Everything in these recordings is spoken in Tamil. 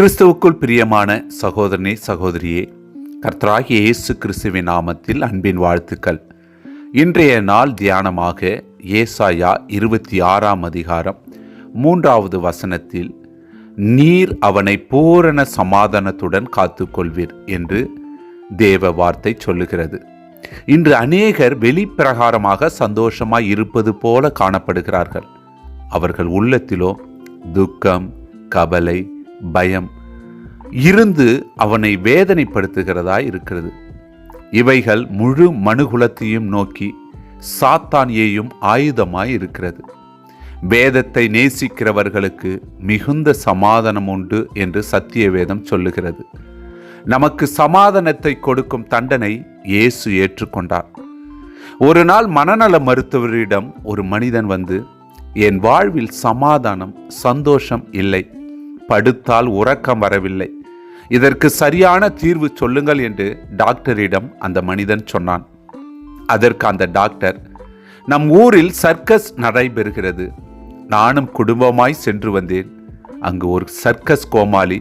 கிறிஸ்துவுக்குள் பிரியமான சகோதரனே சகோதரியே, கர்த்தராகிய இயேசு கிறிஸ்துவின் நாமத்தில் அன்பின் வாழ்த்துக்கள். இன்றைய நாள் தியானமாக ஏசாயா 26 அதிகாரம் 3வது வசனத்தில் நீர் அவனை பூரண சமாதானத்துடன் காத்துக்கொள்வீர் என்று தேவ வார்த்தை சொல்லுகிறது. இன்று அநேகர் வெளிப்பிரகாரமாக சந்தோஷமாய் இருப்பது போல காணப்படுகிறார்கள். அவர்கள் உள்ளத்திலோ துக்கம், கவலை, பயம் இருந்து அவனை வேதனைப்படுத்துகிறதாய் இருக்கிறது. இவைகள் முழு மனுகுலத்தையும் நோக்கி சாத்தானியையும் ஆயுதமாய் இருக்கிறது. வேதத்தை நேசிக்கிறவர்களுக்கு மிகுந்த சமாதானம் உண்டு என்று சத்திய வேதம் சொல்லுகிறது. நமக்கு சமாதானத்தை கொடுக்கும் தண்டனை இயேசு ஏற்றுக்கொண்டார். ஒரு நாள் மனநல மருத்துவரிடம் ஒரு மனிதன் வந்து, என் வாழ்வில் சமாதானம், சந்தோஷம் இல்லை, படுத்தால் உறக்கம் வரவில்லை, இதற்கு சரியான தீர்வு சொல்லுங்கள் என்று டாக்டரிடம் அந்த மனிதன் சொன்னான். அதற்கு அந்த டாக்டர், நம் ஊரில் சர்க்கஸ் நடைபெறுகிறது, நானும் குடும்பமாய் சென்று வந்தேன். அங்கு ஒரு சர்க்கஸ் கோமாளி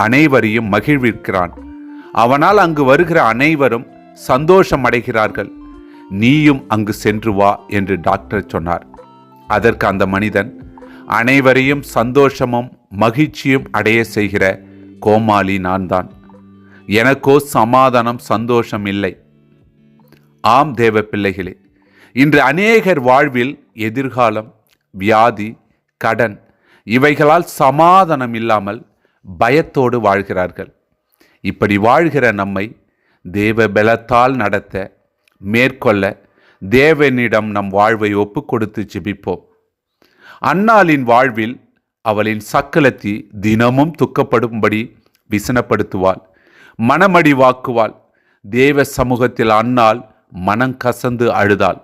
அனைவரையும் மகிழ்விக்கிறான். அவனால் அங்கு வருகிற அனைவரும் சந்தோஷம் அடைகிறார்கள். நீயும் அங்கு சென்று வா என்று டாக்டர் சொன்னார். அதற்கு அந்த மனிதன், அனைவரையும் சந்தோஷமும் மகிழ்ச்சியும் அடைய செய்கிற கோமாளி நான் தான், எனக்கோ சமாதானம், சந்தோஷம் இல்லை. ஆம் தேவ பிள்ளைகளே, இன்று அநேகர் வாழ்வில் எதிர்காலம், வியாதி, கடன் இவைகளால் சமாதானம் இல்லாமல் பயத்தோடு வாழ்கிறார்கள். இப்படி வாழ்கிற நம்மை தேவ பலத்தால் நடத்த, மேற்கொள்ள தேவனிடம் நம் வாழ்வை ஒப்பு கொடுத்து ஜெபிப்போம். அன்னாளின் வாழ்வில் அவளின் சக்கலத்தி தினமும் துக்கப்படும்படி விசனப்படுத்துவாள், மனமடிவாக்குவாள். தேவ சமூகத்தில் அன்னாள் மனம் கசந்து அழுதாள்.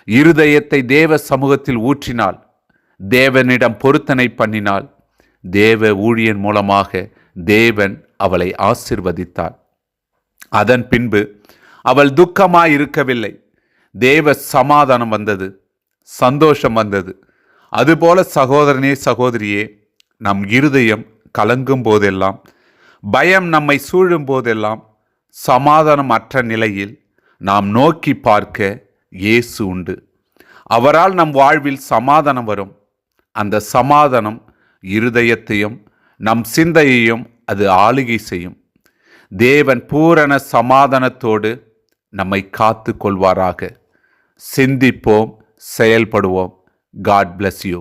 இருதயத்தை தேவ சமூகத்தில் ஊற்றினாள். தேவனிடம் பொருத்தனை பண்ணினாள். தேவ ஊழியன் மூலமாக தேவன் அவளை ஆசீர்வதித்தார். அதன் பின்பு அவள் துக்கமாயிருக்கவில்லை. தேவ சமாதானம் வந்தது, சந்தோஷம் வந்தது. அதுபோல சகோதரனே சகோதரியே, நம் இருதயம் கலங்கும் போதெல்லாம், பயம் நம்மை சூழும் போதெல்லாம், சமாதானம் அற்ற நிலையில் நாம் நோக்கி பார்க்க இயேசு உண்டு. அவரால் நம் வாழ்வில் சமாதானம் வரும். அந்த சமாதானம் இருதயத்தையும் நம் சிந்தையையும் அது ஆளுகை செய்யும். தேவன் பூரண சமாதானத்தோடு நம்மை காத்து கொள்வாராக. சிந்திப்போம், செயல்படுவோம். God bless you.